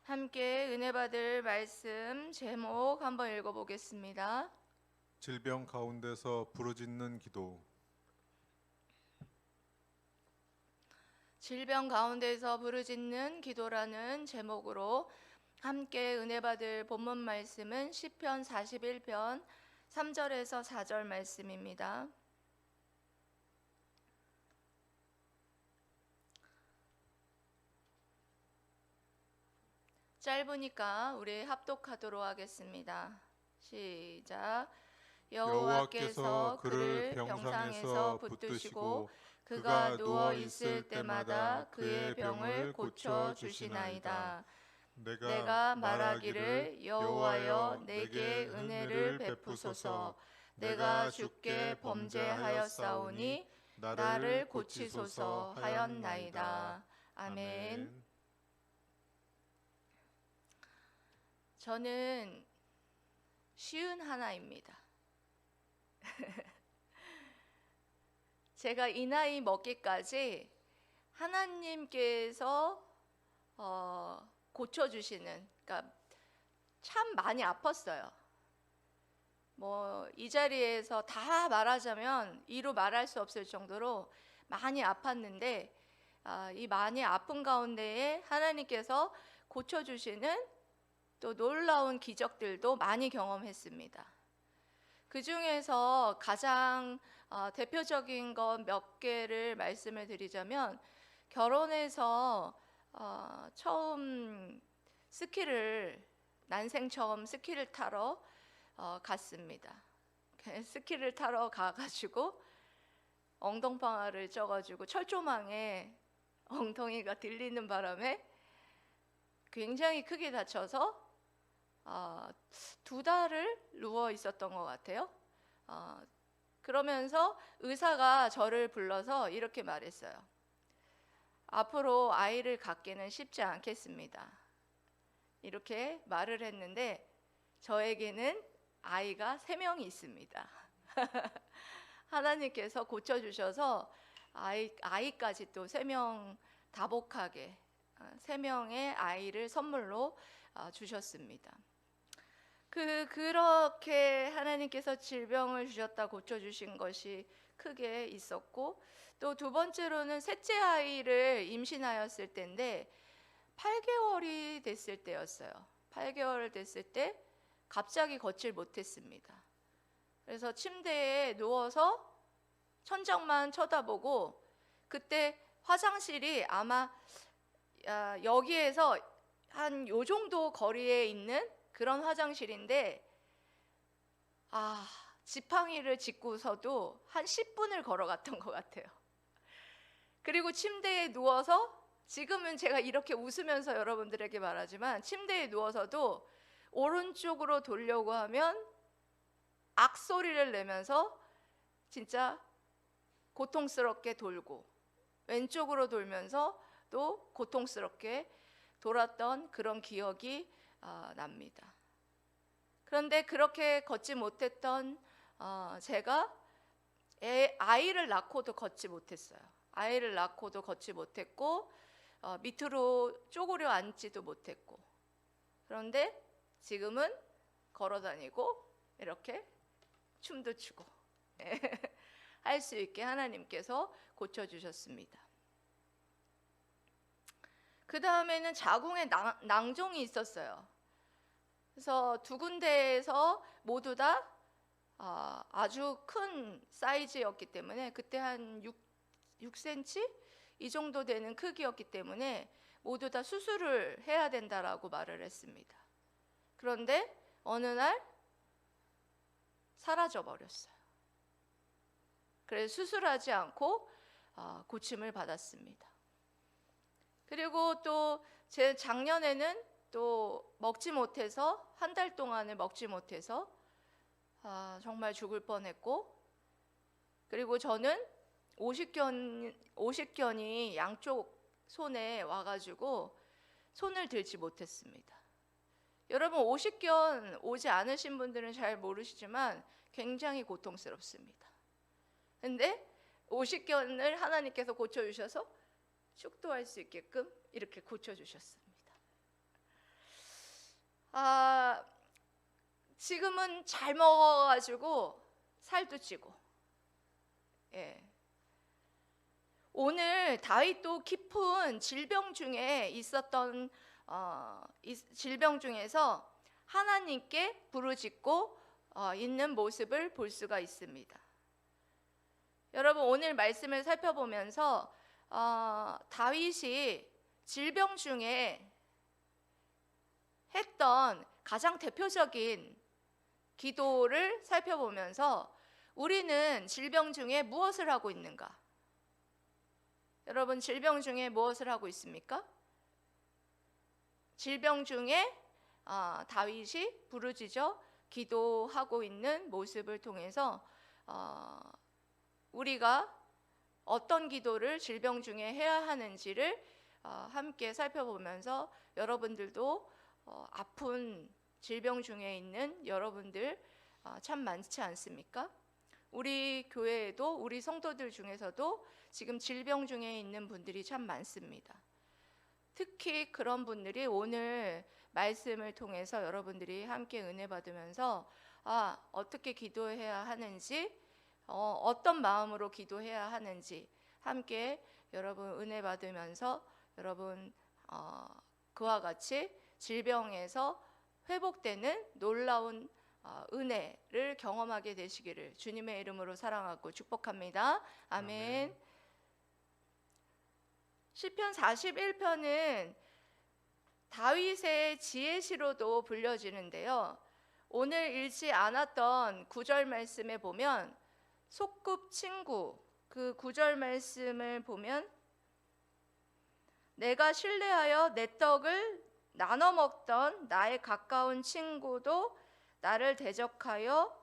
함께 은혜 받을 말씀 제목 한번 읽어보겠습니다. 질병 가운데서 부르짖는 기도. 질병 가운데서 부르짖는 기도라는 제목으로 함께 은혜 받을 본문 말씀은 시편 41편 3절에서 4절 말씀입니다. 짧으니까 우리 합독하도록 하겠습니다. 시작. 여호와께서 그를 병상에서 붙드시고 그가 누워 있을 때마다 그의 병을 고쳐 주시나이다. 내가 말하기를 여호와여 내게 은혜를 베푸소서. 내가 주께 범죄하였사오니 나를 고치소서 하였나이다. 아멘. 저는 쉬운 하나입니다. 제가 이 나이 먹기까지 하나님께서 고쳐주시는, 그러니까 참 많이 아팠어요. 이 자리에서 다 말하자면 이루 말할 수 없을 정도로 많이 아팠는데, 이 많이 아픈 가운데에 하나님께서 고쳐주시는 또 놀라운 기적들도 많이 경험했습니다. 그 중에서 가장 대표적인 것 몇 개를 말씀을 드리자면, 결혼해서 난생 처음 스키를 타러 갔습니다. 스키를 타러 가가지고 엉덩방아를 쪄가지고 철조망에 엉덩이가 들리는 바람에 굉장히 크게 다쳐서 2달을 누워 있었던 것 같아요. 그러면서 의사가 저를 불러서 이렇게 말했어요. 앞으로 아이를 갖기는 쉽지 않겠습니다. 이렇게 말을 했는데 저에게는 아이가 3명이 있습니다. 하나님께서 고쳐주셔서 아이까지 또 3명 다복하게 3명의 아이를 선물로 주셨습니다. 그렇게 하나님께서 질병을 주셨다 고쳐주신 것이 크게 있었고, 또 두 번째로는 셋째 아이를 임신하였을 때인데 8개월이 됐을 때였어요. 8개월 됐을 때 갑자기 걷질 못했습니다. 그래서 침대에 누워서 천장만 쳐다보고, 그때 화장실이 아마 여기에서 한 요 정도 거리에 있는 그런 화장실인데, 지팡이를 짚고서도 한 10분을 걸어갔던 것 같아요. 그리고 침대에 누워서, 지금은 제가 이렇게 웃으면서 여러분들에게 말하지만 침대에 누워서도 오른쪽으로 돌려고 하면 악소리를 내면서 진짜 고통스럽게 돌고, 왼쪽으로 돌면서 또 고통스럽게 돌았던 그런 기억이 납니다. 그런데 그렇게 걷지 못했던 제가 아이를 낳고도 걷지 못했어요. 아이를 낳고도 걷지 못했고, 밑으로 쪼그려 앉지도 못했고, 그런데 지금은 걸어다니고 이렇게 춤도 추고 할 수 있게 하나님께서 고쳐주셨습니다. 그 다음에는 자궁에 낭종이 있었어요. 그래서 2군데에서 모두 다 아주 큰 사이즈였기 때문에, 그때 한 6cm 이 정도 되는 크기였기 때문에 모두 다 수술을 해야 된다라고 말을 했습니다. 그런데 어느 날 사라져 버렸어요. 그래서 수술하지 않고 고침을 받았습니다. 그리고 또 제 작년에는 또 먹지 못해서, 한 달 동안을 먹지 못해서 정말 죽을 뻔했고, 그리고 저는 오십견이 양쪽 손에 와가지고 손을 들지 못했습니다. 여러분, 오십견 오지 않으신 분들은 잘 모르시지만 굉장히 고통스럽습니다. 근데 오십견을 하나님께서 고쳐주셔서 축도할 수 있게끔 이렇게 고쳐주셨습니다. 지금은 잘 먹어가지고 살도 찌고, 예. 오늘 다윗도 깊은 질병 중에 있었던 질병 중에서 하나님께 부르짖고 있는 모습을 볼 수가 있습니다. 여러분, 오늘 말씀을 살펴보면서 다윗이 질병 중에 했던 가장 대표적인 기도를 살펴보면서 우리는 질병 중에 무엇을 하고 있는가? 여러분, 질병 중에 무엇을 하고 있습니까? 질병 중에 다윗이 부르짖어 기도하고 있는 모습을 통해서 우리가 어떤 기도를 질병 중에 해야 하는지를 함께 살펴보면서 여러분들도 아픈 질병 중에 있는 여러분들 참 많지 않습니까? 우리 교회에도 우리 성도들 중에서도 지금 질병 중에 있는 분들이 참 많습니다. 특히 그런 분들이 오늘 말씀을 통해서 여러분들이 함께 은혜 받으면서 어떻게 기도해야 하는지, 어떤 마음으로 기도해야 하는지 함께 여러분 은혜 받으면서 여러분 그와 같이 질병에서 회복되는 놀라운 은혜를 경험하게 되시기를 주님의 이름으로 사랑하고 축복합니다. 아멘. 시편 41편은 다윗의 지혜시로도 불려지는데요. 오늘 읽지 않았던 9절 말씀에 보면 소꿉친구, 그 9절 말씀을 보면 내가 신뢰하여 내 떡을 나눠 먹던 나의 가까운 친구도 나를 대적하여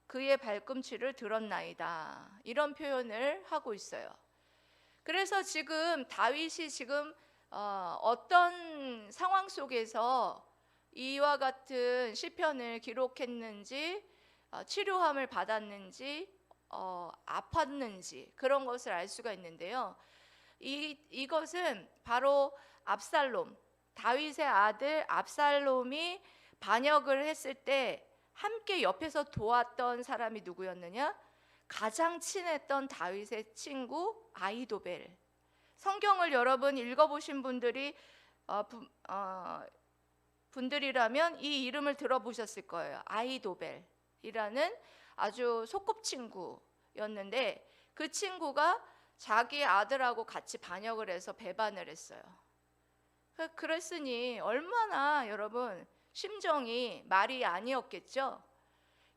그의 발꿈치를 들었나이다. 이런 표현을 하고 있어요. 그래서 지금 다윗이 지금 어떤 상황 속에서 이와 같은 시편을 기록했는지, 치료함을 받았는지, 아팠는지 그런 것을 알 수가 있는데요. 이것은 바로 압살롬, 다윗의 아들 압살롬이 반역을 했을 때 함께 옆에서 도왔던 사람이 누구였느냐? 가장 친했던 다윗의 친구 아히도벨. 성경을 여러분 읽어보신 분들이라면 이 이름을 들어보셨을 거예요. 아히도벨이라는 아주 소꿉친구였는데 그 친구가 자기 아들하고 같이 반역을 해서 배반을 했어요. 그랬으니 얼마나 여러분 심정이 말이 아니었겠죠.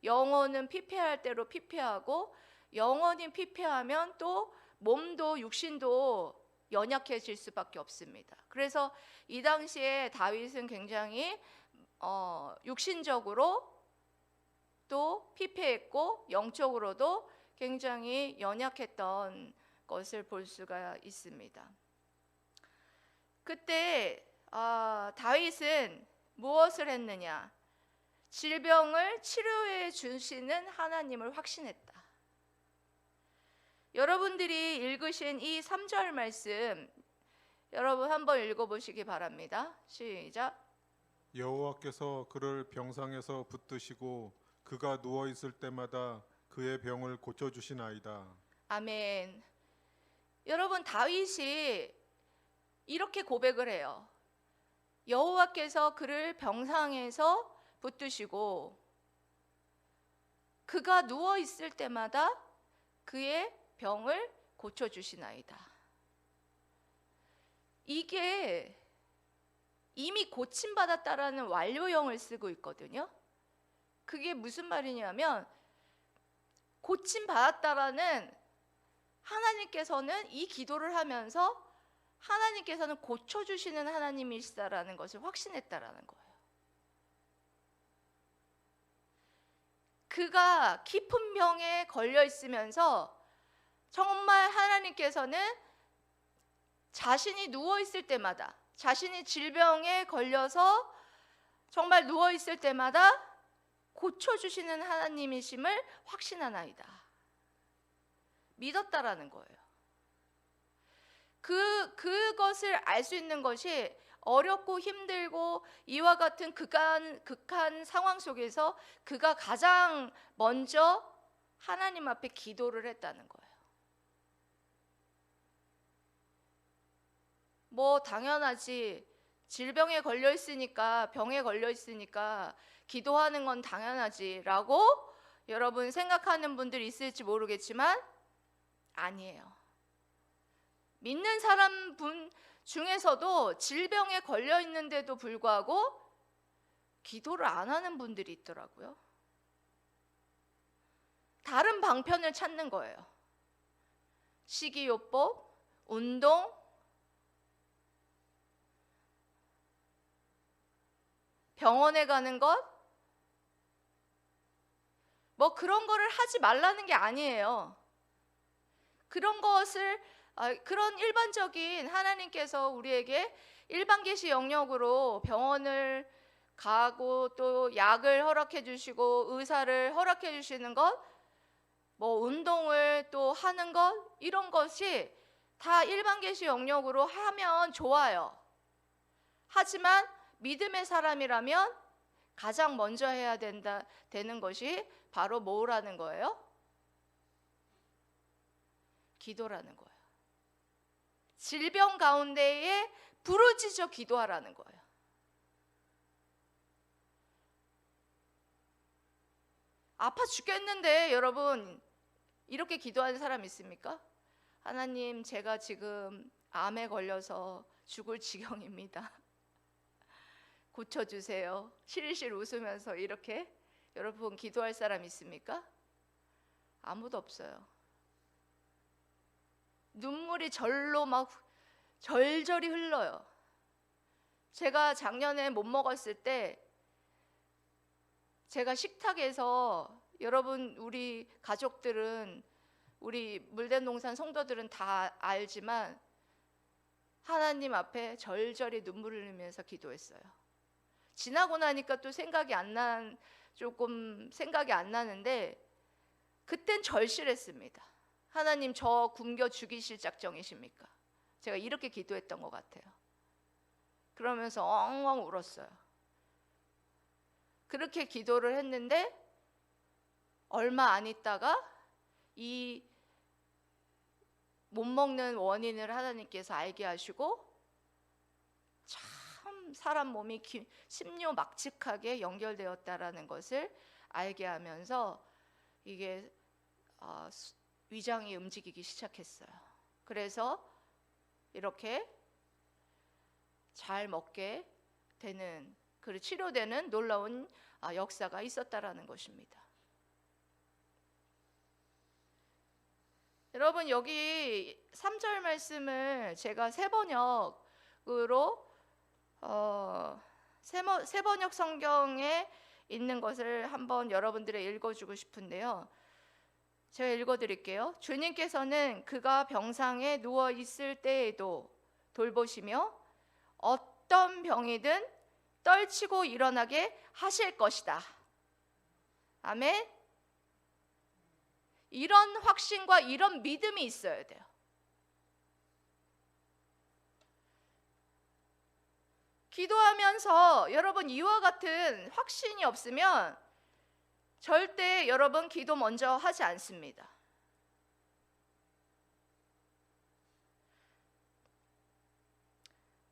영혼은 피폐할 대로 피폐하고 영혼이 피폐하면 또 몸도 육신도 연약해질 수밖에 없습니다. 그래서 이 당시에 다윗은 굉장히 육신적으로 또 피폐했고 영적으로도 굉장히 연약했던 것을 볼 수가 있습니다. 그때 다윗은 무엇을 했느냐? 질병을 치료해 주시는 하나님을 확신했다. 여러분들이 읽으신 이 3절 말씀 여러분 한번 읽어보시기 바랍니다. 시작. 여호와께서 그를 병상에서 붙드시고 그가 누워 있을 때마다 그의 병을 고쳐 주시나이다. 아멘. 여러분, 다윗이 이렇게 고백을 해요. 여호와께서 그를 병상에서 붙드시고 그가 누워 있을 때마다 그의 병을 고쳐 주시나이다. 이게 이미 고침받았다라는 완료형을 쓰고 있거든요. 그게 무슨 말이냐면 고침받았다라는 하나님께서는 이 기도를 하면서 하나님께서는 고쳐주시는 하나님이시다라는 것을 확신했다라는 거예요. 그가 깊은 병에 걸려 있으면서 정말 하나님께서는 자신이 누워 있을 때마다, 자신이 질병에 걸려서 정말 누워 있을 때마다 고쳐주시는 하나님이심을 확신하나이다. 믿었다라는 거예요. 그것을 알 수 있는 것이 어렵고 힘들고 이와 같은 극한 상황 속에서 그가 가장 먼저 하나님 앞에 기도를 했다는 거예요. 뭐 당연하지. 질병에 걸려 있으니까, 병에 걸려 있으니까 기도하는 건 당연하지라고 여러분 생각하는 분들이 있을지 모르겠지만 아니에요. 믿는 사람 분 중에서도 질병에 걸려 있는데도 불구하고 기도를 안 하는 분들이 있더라고요. 다른 방편을 찾는 거예요. 식이요법, 운동, 병원에 가는 것, 뭐 그런 거를 하지 말라는 게 아니에요. 그런 것을 그런 일반적인 하나님께서 우리에게 일반 계시 영역으로 병원을 가고 또 약을 허락해 주시고 의사를 허락해 주시는 것, 뭐 운동을 또 하는 것, 이런 것이 다 일반 계시 영역으로 하면 좋아요. 하지만 믿음의 사람이라면 가장 먼저 해야 되는 것이 바로 뭐라는 거예요? 기도라는 거예요. 질병 가운데에 부르짖어 기도하라는 거예요. 아파 죽겠는데 여러분 이렇게 기도하는 사람 있습니까? 하나님, 제가 지금 암에 걸려서 죽을 지경입니다. 고쳐주세요. 실실 웃으면서 이렇게 여러분 기도할 사람 있습니까? 아무도 없어요. 눈물이 절로 막 절절히 흘러요. 제가 작년에 못 먹었을 때 제가 식탁에서, 여러분 우리 가족들은, 우리 물대농산 성도들은 다 알지만 하나님 앞에 절절히 눈물을 흘리면서 기도했어요. 지나고 나니까 또 조금 생각이 안 나는데 그땐 절실했습니다. 하나님, 저 굶겨 죽이실 작정이십니까? 제가 이렇게 기도했던 것 같아요. 그러면서 엉엉 울었어요. 그렇게 기도를 했는데 얼마 안 있다가 이 못 먹는 원인을 하나님께서 알게 하시고 참 사람 몸이 심묘막측하게 연결되었다라는 것을 알게 하면서 이게 위장이 움직이기 시작했어요. 그래서 이렇게 잘 먹게 되는, 그리고 치료되는 놀라운 역사가 있었다라는 것입니다. 여러분, 여기 3절 말씀을 제가 세번역으로 세번역 성경에 있는 것을 한번 여러분들에 읽어주고 싶은데요. 제가 읽어드릴게요. 주님께서는 그가 병상에 누워 있을 때에도 돌보시며 어떤 병이든 떨치고 일어나게 하실 것이다. 아멘. 이런 확신과 이런 믿음이 있어야 돼요. 기도하면서 여러분 이와 같은 확신이 없으면 절대 여러분 기도 먼저 하지 않습니다.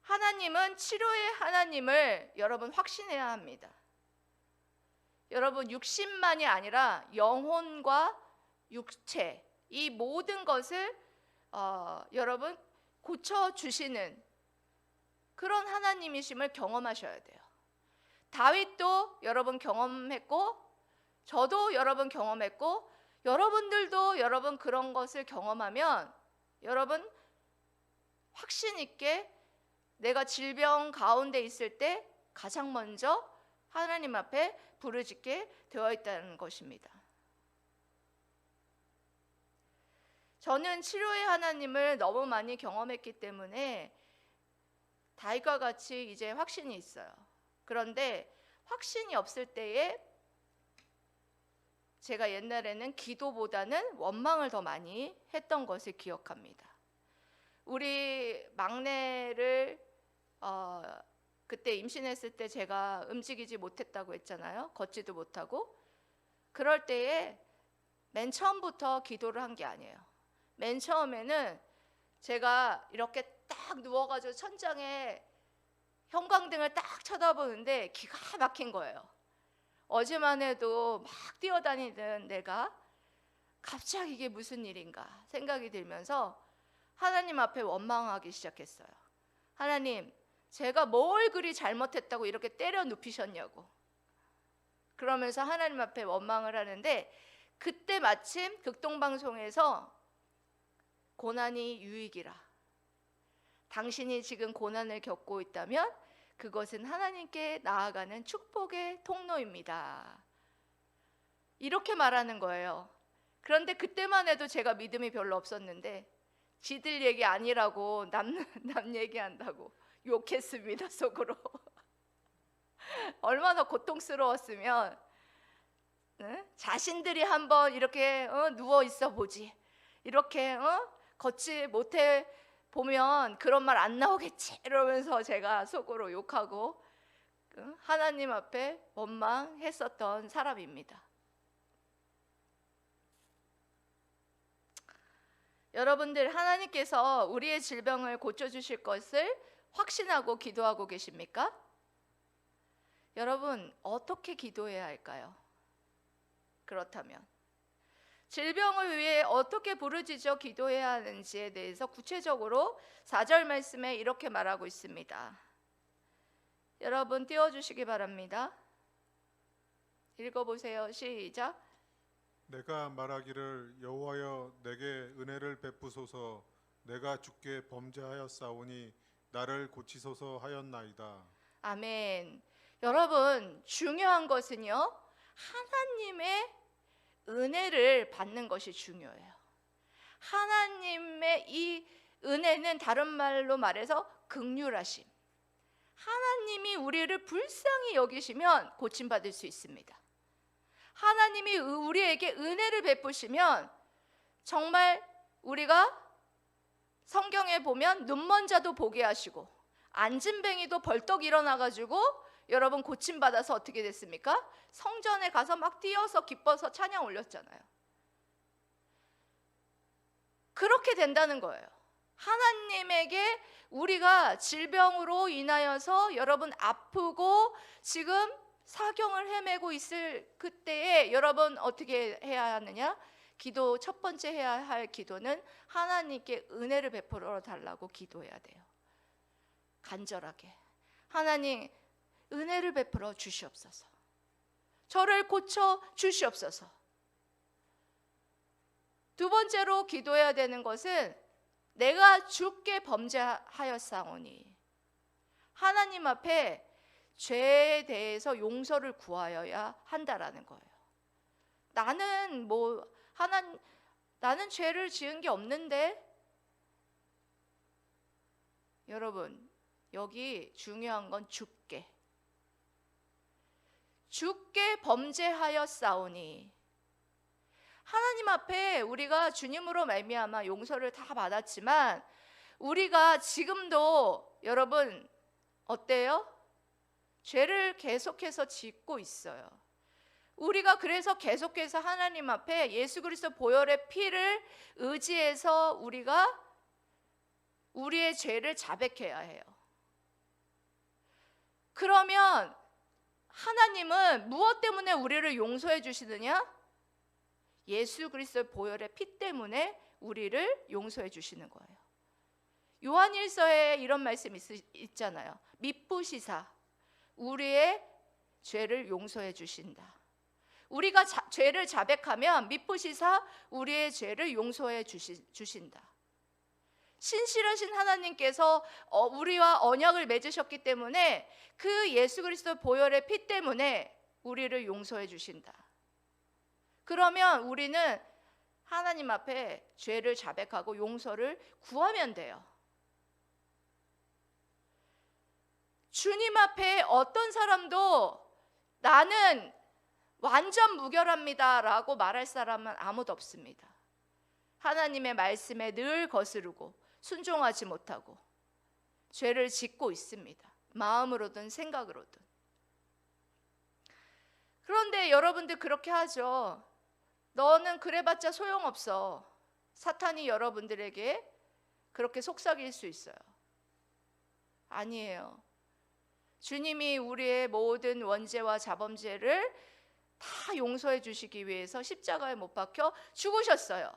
하나님은 치료의 하나님을 여러분 확신해야 합니다. 여러분 육신만이 아니라 영혼과 육체, 이 모든 것을 여러분 고쳐주시는 그런 하나님이심을 경험하셔야 돼요. 다윗도 여러분 경험했고 저도 여러분 경험했고 여러분들도 여러분 그런 것을 경험하면 여러분 확신 있게 내가 질병 가운데 있을 때 가장 먼저 하나님 앞에 부르짖게 되어 있다는 것입니다. 저는 치료의 하나님을 너무 많이 경험했기 때문에 다윗과 같이 이제 확신이 있어요. 그런데 확신이 없을 때에 제가 옛날에는 기도보다는 원망을 더 많이 했던 것을 기억합니다. 우리 막내를 그때 임신했을 때 제가 움직이지 못했다고 했잖아요. 걷지도 못하고. 그럴 때에 맨 처음부터 기도를 한 게 아니에요. 맨 처음에는 제가 이렇게 딱 누워가지고 천장에 형광등을 딱 쳐다보는데 기가 막힌 거예요. 어제만 해도 막 뛰어다니던 내가 갑자기 이게 무슨 일인가 생각이 들면서 하나님 앞에 원망하기 시작했어요. 하나님, 제가 뭘 그리 잘못했다고 이렇게 때려 눕히셨냐고. 그러면서 하나님 앞에 원망을 하는데, 그때 마침 극동방송에서 고난이 유익이라, 당신이 지금 고난을 겪고 있다면 그것은 하나님께 나아가는 축복의 통로입니다, 이렇게 말하는 거예요. 그런데 그때만 해도 제가 믿음이 별로 없었는데 지들 얘기 아니라고 남 얘기한다고 욕했습니다, 속으로. 얼마나 고통스러웠으면, 자신들이 한번 이렇게 누워 있어 보지, 이렇게 걷지 못해 보면 그런 말 안 나오겠지, 이러면서 제가 속으로 욕하고 하나님 앞에 원망했었던 사람입니다. 여러분들, 하나님께서 우리의 질병을 고쳐주실 것을 확신하고 기도하고 계십니까? 여러분, 어떻게 기도해야 할까요? 그렇다면 질병을 위해 어떻게 부르짖어 기도해야 하는지에 대해서 구체적으로 4절 말씀에 이렇게 말하고 있습니다. 여러분 띄워주시기 바랍니다. 읽어보세요. 시작. 내가 말하기를 여호와여 내게 은혜를 베푸소서. 내가 주께 범죄하였사오니 나를 고치소서 하였나이다. 아멘. 여러분, 중요한 것은요, 하나님의 은혜를 받는 것이 중요해요. 하나님의 이 은혜는 다른 말로 말해서 긍휼하심. 하나님이 우리를 불쌍히 여기시면 고침받을 수 있습니다. 하나님이 우리에게 은혜를 베푸시면 정말 우리가 성경에 보면 눈먼 자도 보게 하시고 앉은 뱅이도 벌떡 일어나가지고 여러분 고침받아서 어떻게 됐습니까? 성전에 가서 막 뛰어서 기뻐서 찬양 올렸잖아요. 그렇게 된다는 거예요. 하나님에게 우리가 질병으로 인하여서 여러분 아프고 지금 사경을 헤매고 있을 그때에 여러분 어떻게 해야 하느냐? 기도 첫 번째 해야 할 기도는 하나님께 은혜를 베풀어 달라고 기도해야 돼요. 간절하게, 하나님 은혜를 베풀어 주시옵소서. 저를 고쳐 주시옵소서. 두 번째로 기도해야 되는 것은 내가 주께 범죄하였사오니, 하나님 앞에 죄에 대해서 용서를 구하여야 한다라는 거예요. 나는 죄를 지은 게 없는데. 여러분, 여기 중요한 건 주께 범죄하였사오니, 하나님 앞에 우리가 주님으로 말미암아 용서를 다 받았지만 우리가 지금도 여러분 어때요? 죄를 계속해서 짓고 있어요. 우리가 그래서 계속해서 하나님 앞에 예수 그리스도 보혈의 피를 의지해서 우리가 우리의 죄를 자백해야 해요. 그러면 하나님은 무엇 때문에 우리를 용서해 주시느냐? 예수 그리스도의 보혈의 피 때문에 우리를 용서해 주시는 거예요. 요한일서에 이런 말씀이 있잖아요. 미쁘시사 우리의 죄를 용서해 주신다. 우리가 죄를 자백하면 미쁘시사 우리의 죄를 용서해 주신다. 신실하신 하나님께서 우리와 언약을 맺으셨기 때문에 그 예수 그리스도 보혈의 피 때문에 우리를 용서해 주신다. 그러면 우리는 하나님 앞에 죄를 자백하고 용서를 구하면 돼요. 주님 앞에 어떤 사람도 나는 완전 무결합니다 라고 말할 사람은 아무도 없습니다. 하나님의 말씀에 늘 거스르고 순종하지 못하고 죄를 짓고 있습니다. 마음으로든 생각으로든. 그런데 여러분들 그렇게 하죠. 너는 그래봤자 소용없어. 사탄이 여러분들에게 그렇게 속삭일 수 있어요. 아니에요. 주님이 우리의 모든 원죄와 자범죄를 다 용서해 주시기 위해서 십자가에 못 박혀 죽으셨어요.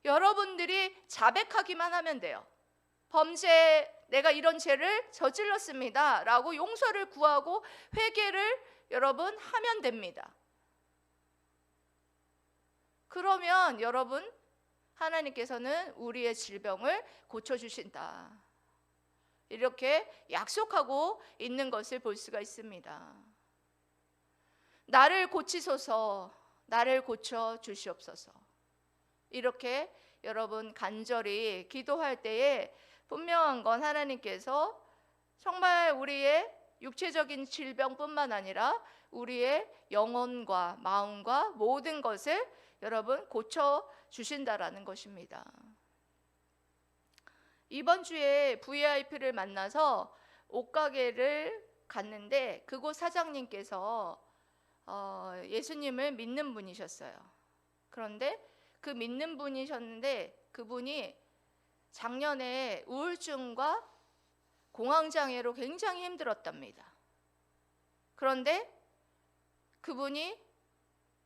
여러분들이 자백하기만 하면 돼요. 내가 이런 죄를 저질렀습니다 라고 용서를 구하고 회개를 여러분 하면 됩니다. 그러면 여러분, 하나님께서는 우리의 질병을 고쳐주신다, 이렇게 약속하고 있는 것을 볼 수가 있습니다. 나를 고치소서, 나를 고쳐 주시옵소서. 이렇게 여러분 간절히 기도할 때에 분명한 건 하나님께서 정말 우리의 육체적인 질병뿐만 아니라 우리의 영혼과 마음과 모든 것을 여러분 고쳐 주신다라는 것입니다. 이번 주에 VIP를 만나서 옷가게를 갔는데 그곳 사장님께서 예수님을 믿는 분이셨어요. 그런데 그 믿는 분이셨는데 그분이 작년에 우울증과 공황장애로 굉장히 힘들었답니다. 그런데 그분이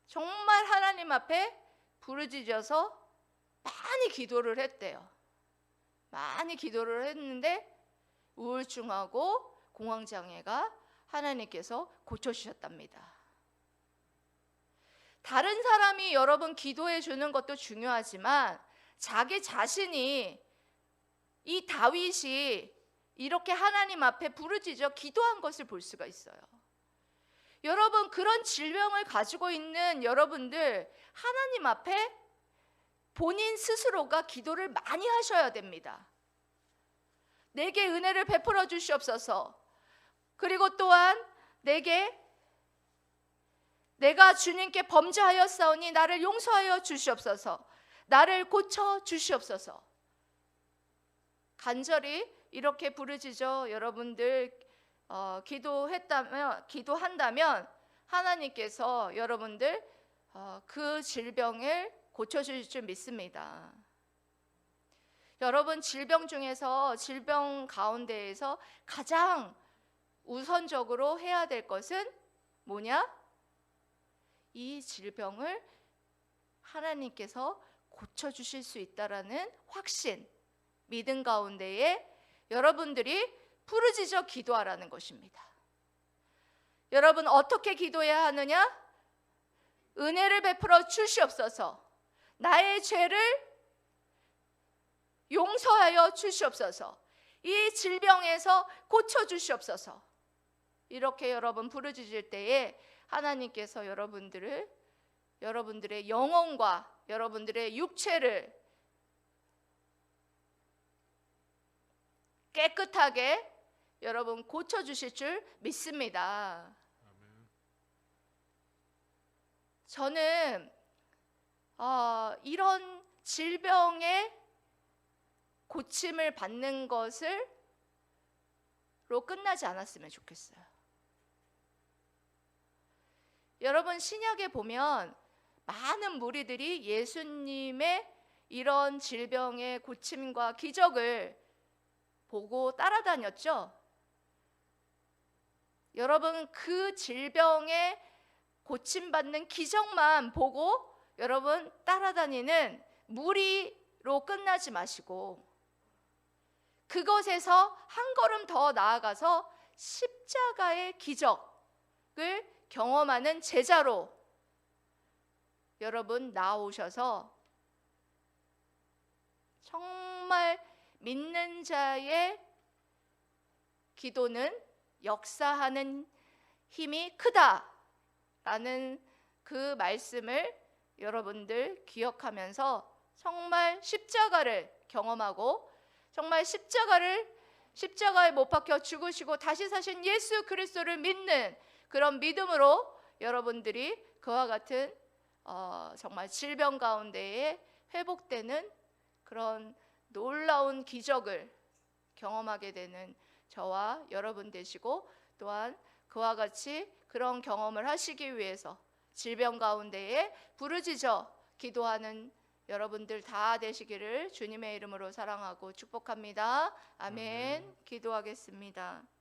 정말 하나님 앞에 부르짖어서 많이 기도를 했대요. 많이 기도를 했는데 우울증하고 공황장애가 하나님께서 고쳐주셨답니다. 다른 사람이 여러분 기도해 주는 것도 중요하지만 자기 자신이, 이 다윗이 이렇게 하나님 앞에 부르짖어 기도한 것을 볼 수가 있어요. 여러분, 그런 질병을 가지고 있는 여러분들, 하나님 앞에 본인 스스로가 기도를 많이 하셔야 됩니다. 내게 은혜를 베풀어 주시옵소서. 그리고 또한 내가 주님께 범죄하였사오니 나를 용서하여 주시옵소서. 나를 고쳐 주시옵소서. 간절히 이렇게 부르짖어 여러분들 기도한다면 하나님께서 여러분들 그 질병을 고쳐주실 줄 믿습니다. 여러분, 질병 중에서, 질병 가운데에서 가장 우선적으로 해야 될 것은 뭐냐? 이 질병을 하나님께서 고쳐주실 수 있다라는 확신, 믿음 가운데에 여러분들이 부르짖어 기도하라는 것입니다. 여러분, 어떻게 기도해야 하느냐? 은혜를 베풀어 주시옵소서. 나의 죄를 용서하여 주시옵소서. 이 질병에서 고쳐 주시옵소서. 이렇게 여러분 부르짖을 때에 하나님께서 여러분들의 영혼과 여러분들의 육체를 깨끗하게 여러분 고쳐주실 줄 믿습니다. 저는 이런 질병의 고침을 받는 것으로 끝나지 않았으면 좋겠어요. 여러분, 신약에 보면 많은 무리들이 예수님의 이런 질병의 고침과 기적을 보고 따라다녔죠. 여러분, 그 질병의 고침받는 기적만 보고 여러분 따라다니는 무리로 끝나지 마시고 그것에서 한 걸음 더 나아가서 십자가의 기적을 경험하는 제자로 여러분 나오셔서 정말 믿는 자의 기도는 역사하는 힘이 크다라는 그 말씀을 여러분들 기억하면서 정말 십자가를 경험하고 정말 십자가에 못 박혀 죽으시고 다시 사신 예수 그리스도를 믿는 그런 믿음으로 여러분들이 그와 같은 정말 질병 가운데에 회복되는 그런 놀라운 기적을 경험하게 되는 저와 여러분 되시고, 또한 그와 같이 그런 경험을 하시기 위해서 질병 가운데에 부르짖어 기도하는 여러분들 다 되시기를 주님의 이름으로 사랑하고 축복합니다. 아멘. 아멘. 기도하겠습니다.